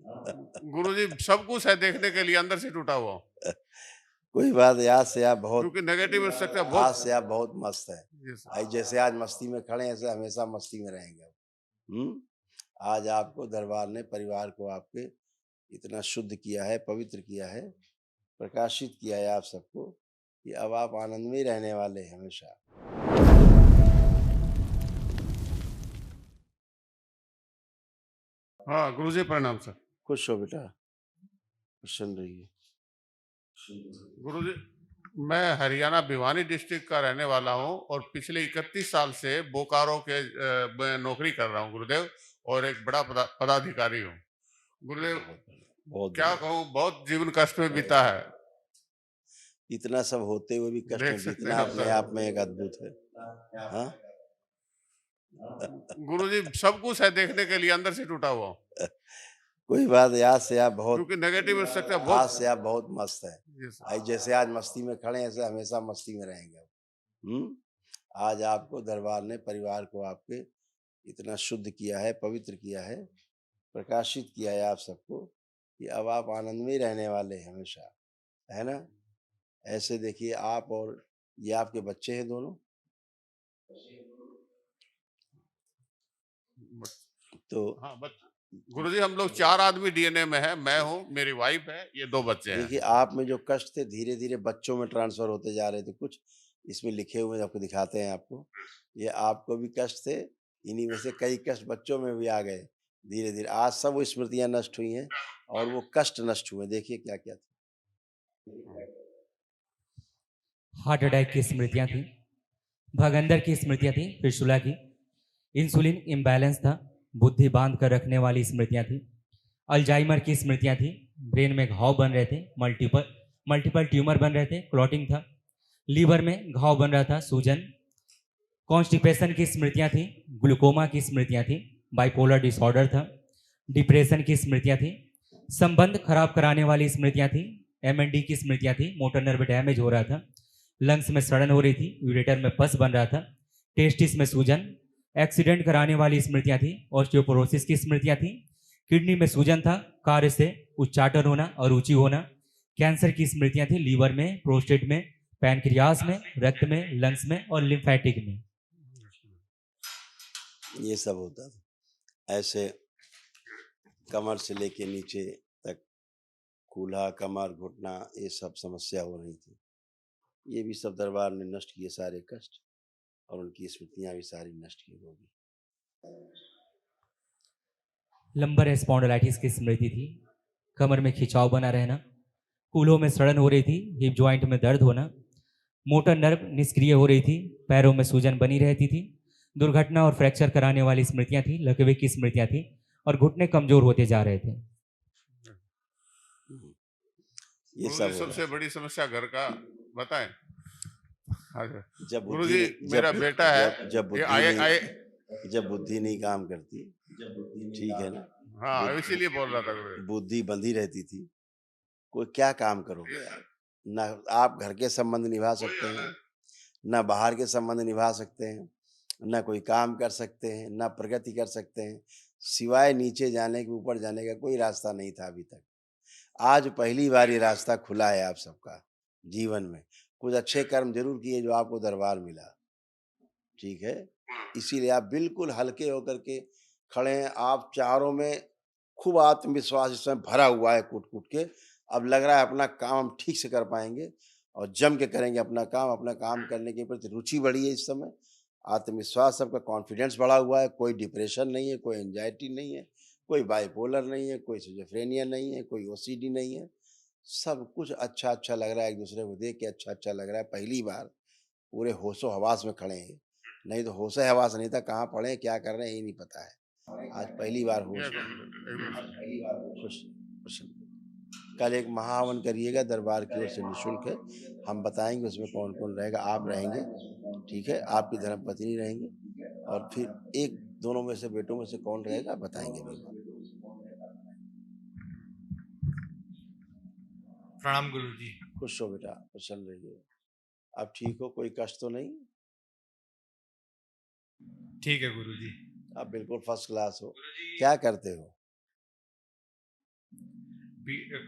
गुरुजी सब कुछ है देखने के लिए, अंदर से टूटा हुआ हूँ। कोई बात याद से आप बहुत क्योंकि नेगेटिव स्ट्रक्चर आज बहुत। से आप बहुत मस्त है। जी सर। आज जैसे आज मस्ती में खड़े हैं ऐसे हमेशा मस्ती में रहेंगे अब। आज आपको दरबार ने परिवार को आपके इतना शुद्ध किया है, पवित्र किया है, प्रकाशित किया है आप सबको कि अब आप आनंद में ही रहने वाले हैं हमेशा। हाँ, गुरुजी प्रणाम सर। खुश हो बेटा, प्रसन्न रहिए। गुरुजी, मैं हरियाणा भिवानी डिस्ट्रिक्ट का रहने वाला हूँ और पिछले 31 साल से बोकारो के मैं नौकरी कर रहा हूँ गुरुदेव, और एक बड़ा पदाधिकारी हूँ गुरुदेव। बहुत बढ़िया, बहुत क्या बढ़िया। कहूँ, बहुत जीवन कष्ट में बीता है। इतना सब होते हुए भी कष्ट देख में सकते बीतना हैं आप अपने सर। आप में एक अद्भुत है। हाँ? गुरुजी सब कुछ है देखने के लिए, अंदर से टूटा हुआ हूँ। कोई बात आज से आप बहुत क्योंकि नेगेटिव स्ट्रक्चर आज बहुत। से आप बहुत मस्त है। जी सर। आज जैसे आज मस्ती में खड़े हैं ऐसे हमेशा मस्ती में रहेंगे अब। आज आपको दरबार ने परिवार को आपके इतना शुद्ध किया है, पवित्र किया है, प्रकाशित किया है आप सबको कि अब आप आनंद में ही रहने वाले हैं हमेशा, है ना? ऐसे देखिए आप और ये आपके बच्चे हैं दोनों? तो हाँ बस। गुरुजी हम लोग 4 आदमी डीएनए में है, मैं हूँ, मेरी वाइफ है, ये 2 बच्चे हैं। देखिए आप में जो कष्ट थे धीरे-धीरे बच्चों में ट्रांसफ़र होते जा रहे थे कुछ, इसमें लिखे हुए आपको दिखाते हैं आपको। ये आपको भी कष्ट थे, इन्हीं में से कई कष्ट बच्चों में भी आ गए, धीरे-धीरे। आज सब वो स्मृतियाँ नष्ट हुई हैं और वो कष्ट नष्ट हुए, देखिए क्या-क्या था। हार्ट अटैक की स्मृतियां थी, भगंदर की स्मृतियां थी, फिस्टुला की, इंसुलिन इम्बैलेंस था, बुद्धि बांध कर रखने वाली स्मृतियां थी, अल्जाइमर की स्मृतियां थी, ब्रेन में घाव बन रहे थे, मल्टीपल मल्टीपल ट्यूमर बन रहे थे, क्लॉटिंग था, लीवर में घाव बन रहा था, सूजन, कॉन्स्टिपेशन की स्मृतियां थी, ग्लूकोमा की स्मृतियां थी, बाइपोलर डिसऑर्डर था, डिप्रेशन की स्मृतियां थी, संबंध खराब कराने वाली स्मृतियां थी, एमएनडी की स्मृतियां थी, मोटर नर्व डैमेज हो रहा था, लंग्स में सड़न हो रही थी, यूरेटर में पस बन रहा था, टेस्टिस में सूजन, एक्सीडेंट कराने वाली स्मृतियां थी, ऑस्टियोपोरोसिस की स्मृतियां थी, किडनी में सूजन था, कार्य से उच्चाटन होना और रुचि होना, कैंसर की स्मृतियां थी, लीवर में, प्रोस्टेट में, पैनक्रियाज में, रक्त में, लंग्स में और लिम्फेटिक में। ये सब होता था। ऐसे कमर से लेके नीचे तक कूल्हा, कमर, घुटना ये सब समस्या हो रही थी। ये भी सब दरबार ने नष्ट किए सारे कष्ट और उनकी स्मृतियाँ भी सारी नष्ट की होगी। लंबर स्पॉन्डिलाइटिस की स्मृति थी, कमर में खिंचाव बना रहना, कूल्हों में सड़न हो रही थी, हिप जॉइंट में दर्द होना, मोटर नर्व निष्क्रिय हो रही थी, पैरों में सूजन बनी रहती थी, दुर्घटना और फ्रैक्चर कराने वाली स्मृतियां थी, लकवे की स्मृतियां थी और घुटने कमजोर होते जा रहे थे। ये गुरुजी सब हो रहा सबसे था। बड़ी समस्या घर का बताएं। हाँ जी। जब बुद्धि गुरुजी नहीं मेरा जब बेटा है, जब जब ये बुद्धि आए आए। नहीं जब बुद्धि नहीं काम करती, ठीक है ना? हाँ इसीलिए बोल रहा था गुरुजी। बुद्धि बंधी रहती थी, कोई क्या काम करोगे आप? ना आप घर के संबंध निभा सकते हैं, ना बाहर के संबंध निभा सकते हैं, ना कोई काम कर सकते हैं, ना प्रगति कर सकते हैं, सिवाय नीचे जाने के, ऊपर जाने का कोई रास्ता नहीं था अभी तक। आज पहली बार ये रास्ता खुला है आप सबका जीवन में। कुछ अच्छे कर्म ज़रूर किए जो आपको दरबार मिला, ठीक है? इसीलिए आप बिल्कुल हल्के होकर के खड़े हैं। आप चारों में खूब आत्मविश्वास इस समय भरा हुआ है कूट-कूट के। अब लग रहा है अपना काम हम ठीक से कर पाएँगे और जम के करेंगे अपना काम करने के प्रति रुचि बढ़ी है इस समय। आत्मविश्वास सबका कॉन्फिडेंस बढ़ा हुआ है, कोई डिप्रेशन नहीं है, कोई एंग्जायटी नहीं है, कोई बाइपोलर नहीं है, कोई सिज़ोफ्रेनिया नहीं है, कोई ओसीडी नहीं है। सब कुछ अच्छा-अच्छा लग रहा है, एक-दूसरे को देख के अच्छा-अच्छा लग रहा है। पहली बार पूरे होशो-हवास में खड़े हैं। नहीं तो होशे-हवास नहीं था, कहाँ पड़े हैं, क्या कर रहे हैं, ये नहीं पता है। आज पहली बार होश में। एकदम सही। खुश प्रसन्न। कल एक महाहवन करिएगा दरबार की ओर से निःशुल्क है। हम बताएँगे उसमें कौन-कौन रहेगा, आप रहेंगे, ठीक है? आपकी धर्मपत्नी रहेंगी और फिर एक दोनों में से बेटों में से कौन रहेगा बताएँगे बिल्कुल। प्रणाम गुरुजी। खुश हो बेटा, प्रसन्न रहिए। अब ठीक हो, कोई कष्ट तो नहीं? ठीक है गुरुजी। आप बिल्कुल फर्स्ट क्लास हो। क्या करते हो?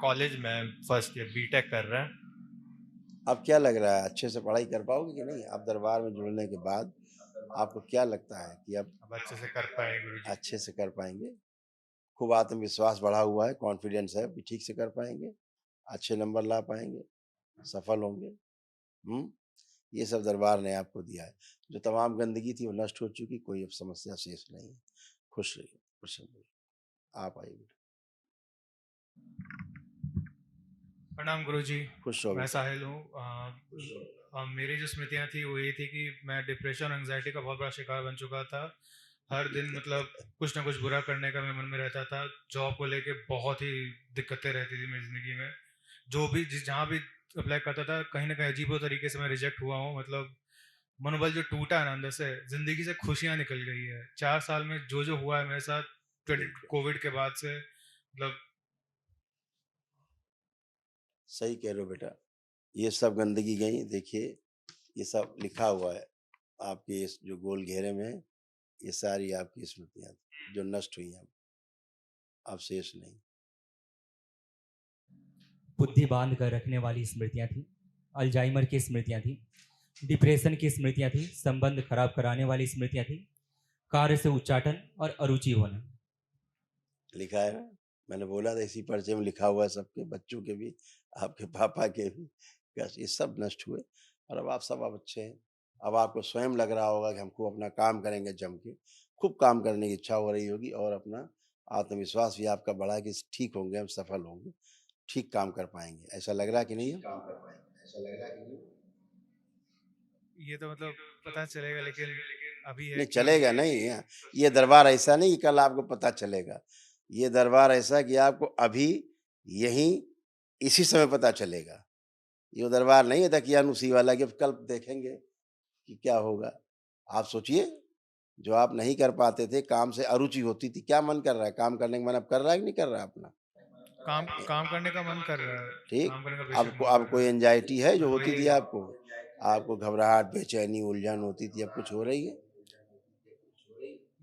कॉलेज में फर्स्ट ईयर बीटेक कर रहे हैं। अब क्या लग रहा है, अच्छे से पढ़ाई कर पाओगे कि नहीं? आप दरबार में जुड़ने के बाद आपको क्या लगता है कि अब अब अच्छे से कर पाएंगे गुरुजी। अच्छे से कर पाएंगे? खूब आत्मविश्वास बढ़ा हुआ है, कॉन्फिडेंस है कि ठीक से कर पाएंगे, अच्छे नंबर ला पाएंगे, सफल होंगे। ये सब दरबार ने आपको दिया है। जो तमाम गंदगी थी वो नष्ट हो चुकी, कोई अब समस्या शेष नहीं है। खुश रहिए, प्रसन्न रहिए। आप आइए बेटा। प्रणाम गुरुजी। खुश रहो मैं बेटा। साहिल हूँ। मेरी जो स्मृतियाँ थी वो ये थी कि मैं डिप्रेशन एंजाइटी का बहुत बड़ा शिकार बन चुका था। हर दिन मतलब कुछ ना कुछ बुरा करने का मेरे मन में रहता था। जॉब को लेके बहुत ही दिक्कतें रहती थी मेरी ज़िंदगी में। जो भी जहाँ भी अप्लाई करता था कहीं ना कहीं अजीब तरीके से मैं रिजेक्ट हुआ हूँ। मतलब मनोबल जो टूटा है ना अंदर से, जिंदगी से खुशियाँ निकल गई है। 4 साल में जो जो हुआ है मेरे साथ कोविड के बाद से, मतलब सही कह रहे हो बेटा। ये सब गंदगी गई, देखिए ये सब लिखा हुआ है आपके इस जो गोल घेरे में है, ये सारी आपकी स्मृतियां थी, जो नष्ट हुई हैं, अब शेष नहीं। बुद्धि बांध कर रखने वाली स्मृतियां थी, अल्जाइमर की स्मृतियां थी, डिप्रेशन की स्मृतियां थी, संबंध खराब कराने वाली स्मृतियां थी, कार्य से उच्चाटन और अरुचि होना। लिखा है ना, मैंने बोला था इसी पर्चे में लिखा हुआ है, सबके बच्चों के भी, आपके पापा के भी। बस ये सब नष्ट हुए और अब आप सब अब अच्छे हैं। अब आपको स्वयं लग रहा होगा कि हमको अपना काम करेंगे जम के, खूब काम करने की इच्छा हो रही होगी और अपना आत्मविश्वास भी आपका बढ़ा कि ठीक होंगे, हम सफल होंगे, ठीक काम कर पाएंगे। ऐसा लग रहा कि नहीं है? ये तो मतलब पता चलेगा, लेकिन अभी है नहीं कि चलेगा नहीं है। ये दरबार ऐसा नहीं कि कल आपको पता चलेगा। ये दरबार ऐसा कि आपको अभी यहीं इसी समय पता चलेगा। ये दरबार नहीं है दकियानुसी वाला कि अब कल देखेंगे कि क्या होगा। आप सोचिए, जो आप नहीं कर पाते थे, काम से अरुचि होती थी, क्या मन कर रहा है? काम करने का मन अब कर रहा है कि नहीं कर रहा है अपना? काम काम करने का मन कर रहा है। ठीक। काम करने का बेशक आपको मन अब कर कोई रहा है। एंजाइटी है जो बट होती थी वही आपको? आपको घबराहट, बेचैनी, उलझन होती थी, अब कुछ हो रही है?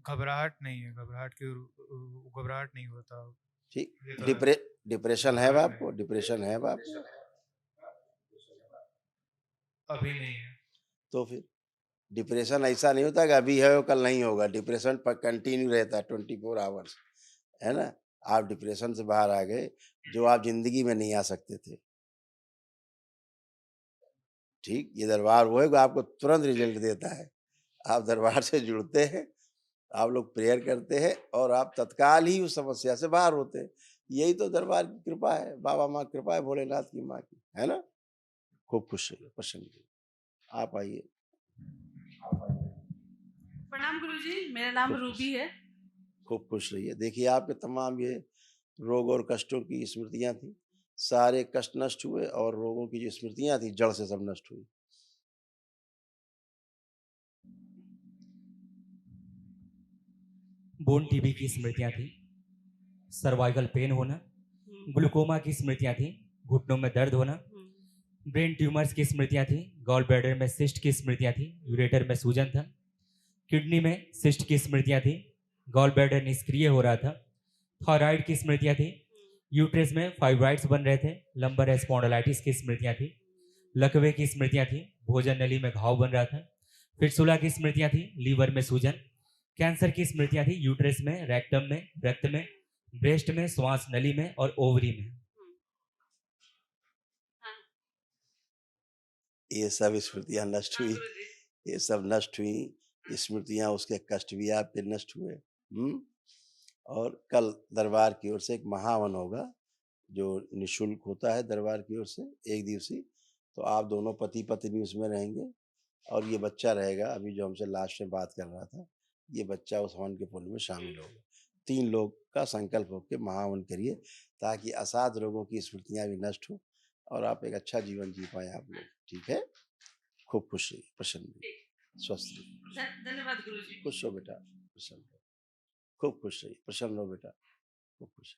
घबराहट नहीं है, घबराहट नहीं होता। ठीक। ये तो है, डिप्रेशन है अब घबराहट आपको? नहीं, डिप्रेशन है अब आपको? अभी नहीं है। तो फिर डिप्रेशन ऐसा नहीं होता कि अभी है और कल नहीं होगा। डिप्रेशन पर कंटिन्यू रहता है 24 आवर्स, है ना? आप डिप्रेशन से बाहर आ गए, जो आप जिंदगी में नहीं आ सकते थे। ठीक। ये दरबार वो है जो आपको तुरंत रिजल्ट देता है। आप दरबार से जुड़ते हैं, आप लोग प्रेयर करते हैं और आप तत्काल ही उस समस्या से बाहर होते हैं। यही तो दरबार की कृपा है, बाबा माँ की कृपा है, भोलेनाथ की माँ की, है ना? खूब खुश रहिए, प्रसन्न रहिए। आप आइए। प्रणाम गुरुजी, मेरा नाम खूब खुश, रूबी है। खूब खुश रहिए। देखिए आपके तमाम ये रोग और कष्टों की स्मृतियां थी, सारे कष्ट नष्ट हुए और रोगों की जो स्मृतियां थी जड़ से सब नष्ट हुई। बोन टीबी की स्मृतियां थी, सर्वाइकल पेन होना, ग्लूकोमा की स्मृतियां थी, घुटनों में दर्द होना, ब्रेन ट्यूमर्स की स्मृतियां थी, गॉल ब्लैडर में सिस्ट की स्मृतियां थी, यूरेटर में सूजन था, किडनी में सिस्ट की स्मृतियां थी, गॉल ब्लैडर निष्क्रिय हो रहा था, थायराइड की स्मृतियां थी, यूट्रस में फाइब्राइड्स बन रहे थे, लंबर स्पॉन्डिलाइटिस की स्मृतियां थी, लकवे की स्मृतियां थी, भोजन नली में घाव बन रहा था, फिस्टुला की स्मृतियां थी, लीवर में सूजन, कैंसर की स्मृतियां थी, यूट्रस में, रेक्टम में, रक्त में, ब्रेस्ट में, श्वास नली में और ओवरी में। ये सब स्मृतियां नष्ट हुई, ये सब नष्ट हुई स्मृतियां, उसके कष्ट भी आपके नष्ट हुए। और कल दरबार की ओर से एक महावन होगा जो निशुल्क होता है दरबार की ओर से, 1 दिवसीय। तो आप दोनों पति पत्नी उसमें रहेंगे और ये बच्चा रहेगा, अभी जो हमसे लास्ट में बात कर रहा था, ये बच्चा उस हवन के पुण्य में शामिल होगा। 3 लोग का संकल्प होकर महावन करिए ताकि असाध रोगों की स्मृतियां भी नष्ट हो और आप एक अच्छा जीवन जी पाए आप लोग। ठीक है? खूब खुश रहिए, प्रसन्न रहिए, स्वस्थ रहिए। धन्यवाद गुरुजी। खुश हो बेटा, प्रसन्न रहो, खूब खुश रहिए, प्रसन्न रहो बेटा, खूब खुश।